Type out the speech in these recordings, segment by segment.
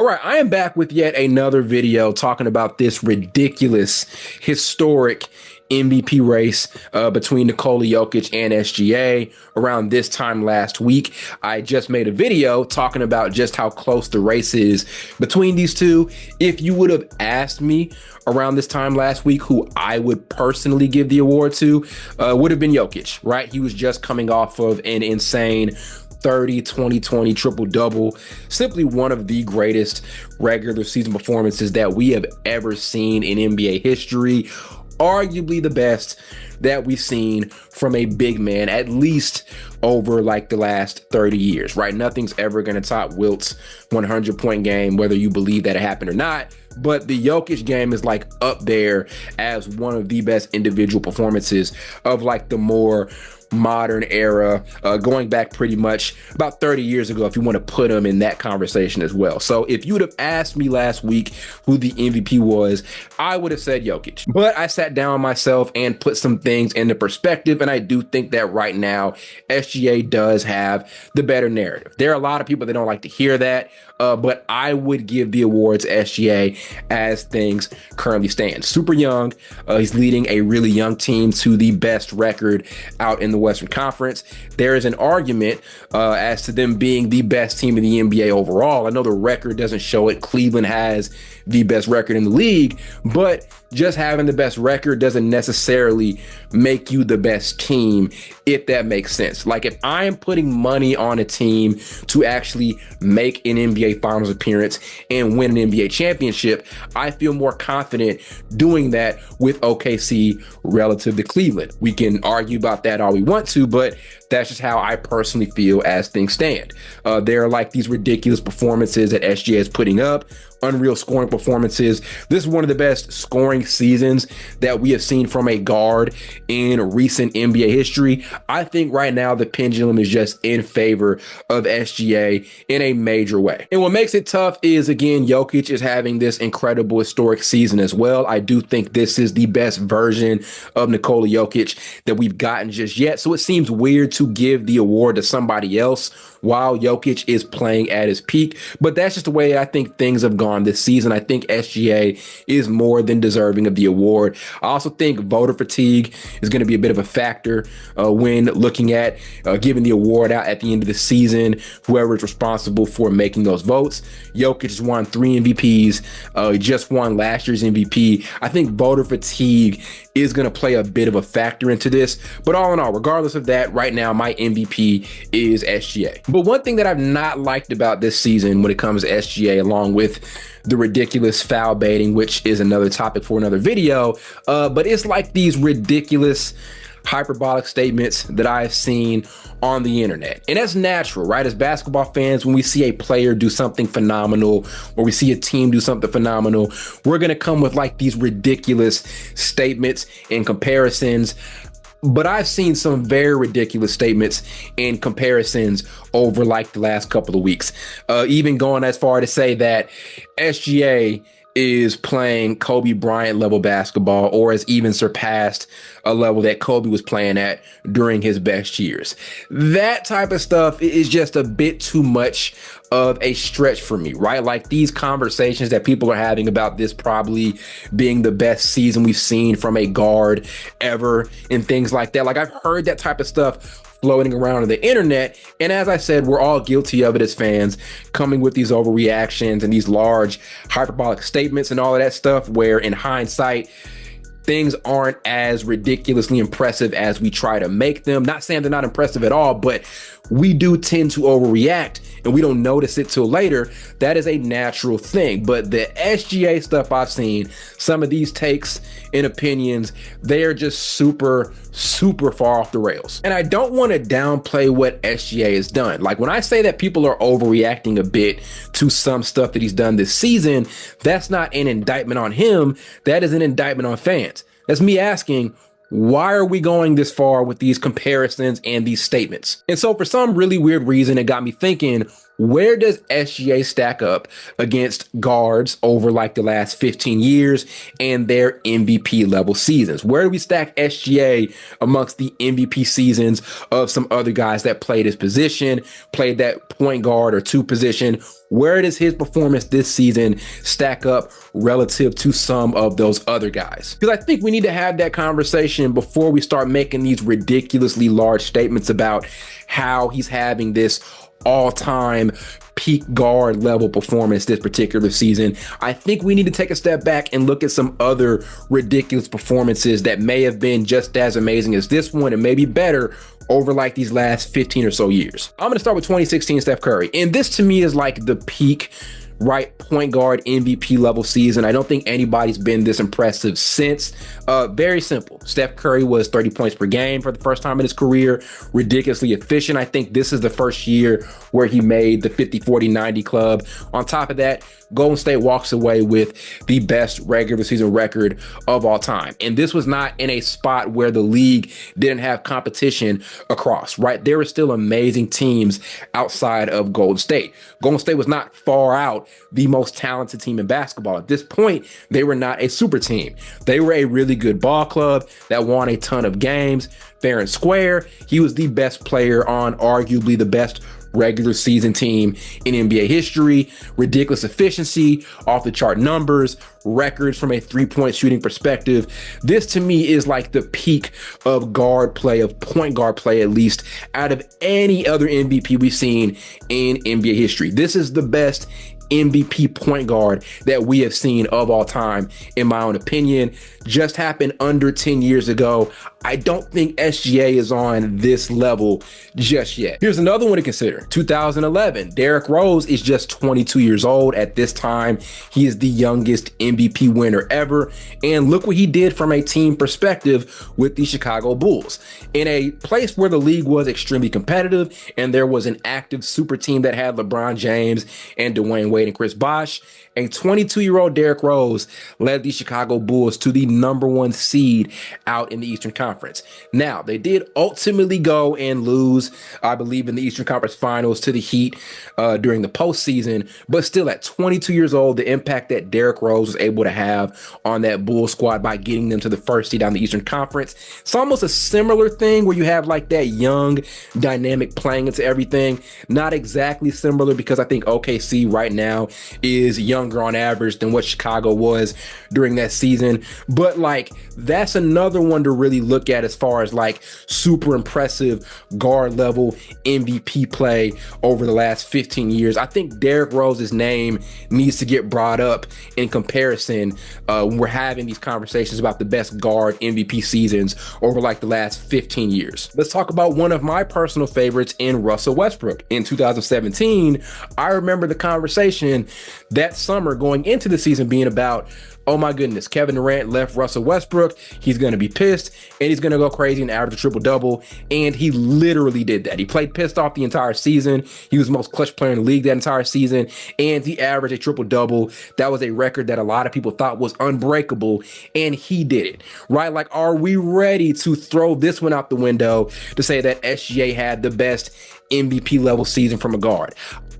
All right, I am back with yet another video talking about this ridiculous, historic MVP race between Nikola Jokic and SGA around this time last week. I just made a video talking about just how close the race is between these two. If you would have asked me around this time last week who I would personally give the award to, would have been Jokic, right? He was just coming off of an insane 30, 20, 20 triple-double, simply one of the greatest regular season performances that we have ever seen in NBA history. Arguably the best that we've seen from a big man, at least over like the last 30 years, right? Nothing's ever going to top Wilt's 100-point game, whether you believe that it happened or not. But the Jokic game is like up there as one of the best individual performances of like the more modern era, going back pretty much about 30 years ago, if you want to put him in that conversation as well. So if you would have asked me last week who the MVP was, I would have said Jokic. But I sat down myself and put some things into perspective, and I do think that right now SGA does have the better narrative. There are a lot of people that don't like to hear that, but I would give the award to SGA as things currently stand. Super young, he's leading a really young team to the best record out in the Western Conference. There is an argument as to them being the best team in the NBA overall. I know the record doesn't show it. Cleveland has the best record in the league, but just having the best record doesn't necessarily make you the best team, if that makes sense. Like if I am putting money on a team to actually make an NBA Finals appearance and win an NBA championship, I feel more confident doing that with OKC relative to Cleveland. We can argue about that all we want to, but that's just how I personally feel as things stand. There are like these ridiculous performances that SGA is putting up, unreal scoring performances. This is one of the best scoring seasons that we have seen from a guard in recent NBA history. I think right now the pendulum is just in favor of SGA in a major way. And what makes it tough is, again, Jokic is having this incredible historic season as well. I do think this is the best version of Nikola Jokic that we've gotten just yet. So it seems weird to give the award to somebody else while Jokic is playing at his peak. But that's just the way I think things have gone this season. I think SGA is more than deserving of the award. I also think voter fatigue is going to be a bit of a factor when looking at giving the award out at the end of the season, whoever is responsible for making those votes. Jokic has won 3 MVPs, just won last year's MVP. I think voter fatigue is going to play a bit of a factor into this. But all in all, regardless of that, right now, my MVP is SGA. But one thing that I've not liked about this season when it comes to SGA, along with the ridiculous foul baiting, which is another topic for another video, but it's like these ridiculous hyperbolic statements that I've seen on the internet. And that's natural, right? As basketball fans, when we see a player do something phenomenal or we see a team do something phenomenal, we're going to come with like these ridiculous statements and comparisons. But I've seen some very ridiculous statements and comparisons over like the last couple of weeks, even going as far to say that SGA is playing Kobe Bryant level basketball or has even surpassed a level that Kobe was playing at during his best years. That type of stuff is just a bit too much of a stretch for me, right? Like these conversations that people are having about this probably being the best season we've seen from a guard ever and things like that. Like I've heard that type of stuff floating around on the internet. And as I said, we're all guilty of it as fans, coming with these overreactions and these large hyperbolic statements and all of that stuff, where in hindsight, things aren't as ridiculously impressive as we try to make them. Not saying they're not impressive at all, but we do tend to overreact and we don't notice it till later. That is a natural thing. But the SGA stuff I've seen, some of these takes and opinions, they are just super far off the rails. And I don't want to downplay what SGA has done. Like when I say that people are overreacting a bit to some stuff that he's done this season, that's not an indictment on him. That is an indictment on fans. That's me asking, why are we going this far with these comparisons and these statements? And so for some really weird reason, it got me thinking, where does SGA stack up against guards over like the last 15 years and their MVP level seasons? Where do we stack SGA amongst the MVP seasons of some other guys that played his position, played that point guard or two position? Where does his performance this season stack up relative to some of those other guys? Because I think we need to have that conversation before we start making these ridiculously large statements about how he's having this all-time peak guard level performance this particular season. I think we need to take a step back and look at some other ridiculous performances that may have been just as amazing as this one and maybe better over like these last 15 or so years. I'm going to start with 2016 Steph Curry. And this to me is like the peak right point guard MVP level season. I don't think anybody's been this impressive since. Very simple. Steph Curry was 30 points per game for the first time in his career, ridiculously efficient. I think this is the first year where he made the 50-40-90 club. On top of that, Golden State walks away with the best regular season record of all time. And this was not in a spot where the league didn't have competition across, right? There were still amazing teams outside of Golden State. Golden State was not far out the most talented team in basketball. At this point, they were not a super team. They were a really good ball club that won a ton of games, fair and square. He was the best player on arguably the best regular season team in NBA history. Ridiculous efficiency, off the chart numbers, records from a three-point shooting perspective. This to me is like the peak of guard play, of point guard play, at least out of any other MVP we've seen in NBA history. This is the best MVP point guard that we have seen of all time, in my own opinion. Just happened under 10 years ago. I don't think SGA is on this level just yet. Here's another one to consider. 2011, Derrick Rose is just 22 years old at this time. He is the youngest MVP winner ever. And look what he did from a team perspective with the Chicago Bulls. In a place where the league was extremely competitive and there was an active super team that had LeBron James and Dwayne Wade and Chris Bosh, a 22-year-old Derrick Rose led the Chicago Bulls to the #1 seed out in the Eastern Conference. Now, they did ultimately go and lose, I believe, in the Eastern Conference Finals to the Heat during the postseason, but still at 22 years old, the impact that Derrick Rose was able to have on that Bulls squad by getting them to the first seed down the Eastern Conference. It's almost a similar thing where you have like that young dynamic playing into everything. Not exactly similar because I think OKC right now is younger on average than what Chicago was during that season. But like, that's another one to really look at as far as like super impressive guard level MVP play over the last 15 years. I think Derrick Rose's name needs to get brought up in comparison when we're having these conversations about the best guard MVP seasons over like the last 15 years. Let's talk about one of my personal favorites in Russell Westbrook. In 2017, I remember the conversation that summer going into the season being about, oh my goodness, Kevin Durant left Russell Westbrook. He's going to be pissed and he's going to go crazy and average a triple-double. And he literally did that. He played pissed off the entire season. He was the most clutch player in the league that entire season. And he averaged a triple-double. That was a record that a lot of people thought was unbreakable. And he did it, right? Like, are we ready to throw this one out the window to say that SGA had the best MVP level season from a guard?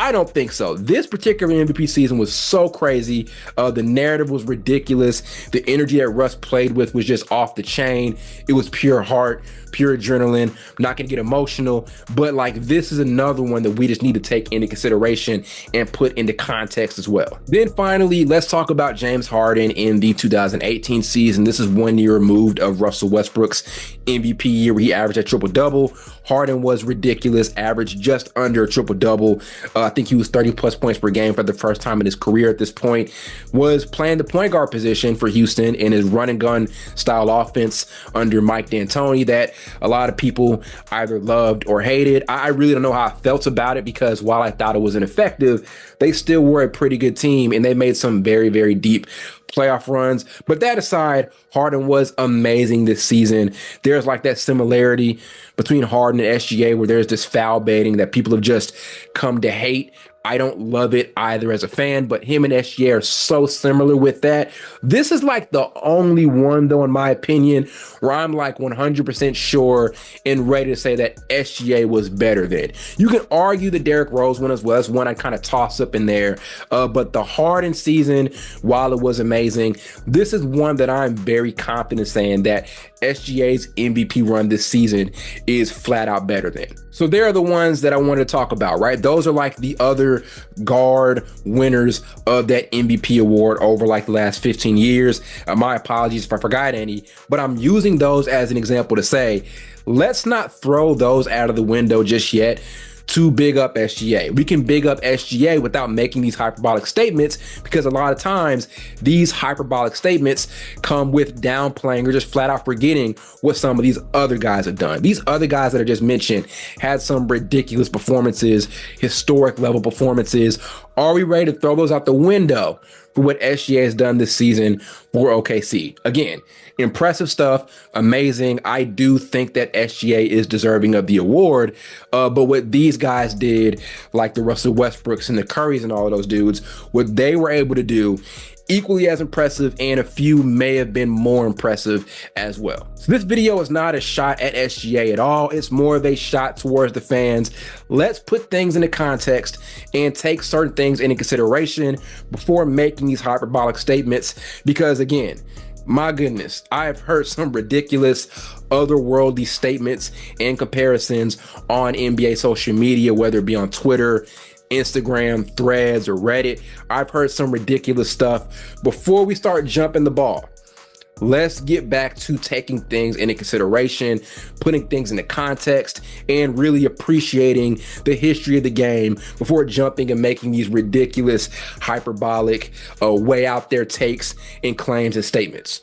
I don't think so. This particular MVP season was so crazy. The narrative was ridiculous. The energy that Russ played with was just off the chain. It was pure heart, pure adrenaline. I'm not going to get emotional, but like, this is another one that we just need to take into consideration and put into context as well. Then finally, let's talk about James Harden in the 2018 season. This is 1 year removed of Russell Westbrook's MVP year where he averaged a triple-double. Harden was ridiculous, averaged just under a triple-double. I think he was 30 plus points per game for the first time in his career at this point. Was playing the point guard position for Houston in his run and gun style offense under Mike D'Antoni that a lot of people either loved or hated. I really don't know how I felt about it because while I thought it was ineffective, they still were a pretty good team and they made some very, very deep playoff runs. But that aside, Harden was amazing this season. There's like that similarity between Harden and SGA where there's this foul baiting that people have just come to hate. I don't love it either as a fan, but him and SGA are so similar with that. This is like the only one, though, in my opinion, where I'm like 100% sure and ready to say that SGA was better than. You can argue the Derrick Rose one as well. That's one I kind of toss up in there. But the Harden season, while it was amazing, this is one that I'm very confident saying that SGA's MVP run this season is flat out better than. So there are the ones that I wanted to talk about, right? Those are like the other guard winners of that MVP award over like the last 15 years. My apologies if I forgot any, but I'm using those as an example to say, let's not throw those out of the window just yet to big up SGA. We can big up SGA without making these hyperbolic statements, because a lot of times these hyperbolic statements come with downplaying or just flat out forgetting what some of these other guys have done. These other guys that I just mentioned had some ridiculous performances, historic level performances. Are we ready to throw those out the window for what SGA has done this season for OKC? Again, impressive stuff, amazing. I do think that SGA is deserving of the award, but what these guys did, like the Russell Westbrooks and the Currys and all of those dudes, what they were able to do, equally as impressive, and a few may have been more impressive as well. So this video is not a shot at SGA at all. It's more of a shot towards the fans. Let's put things into context and take certain things into consideration before making these hyperbolic statements, because again, my goodness, I have heard some ridiculous otherworldly statements and comparisons on NBA social media, whether it be on Twitter, Instagram, Threads, or Reddit. I've heard some ridiculous stuff. Before we start jumping the ball, let's get back to taking things into consideration, putting things into context, and really appreciating the history of the game before jumping and making these ridiculous, hyperbolic, way out there takes and claims and statements.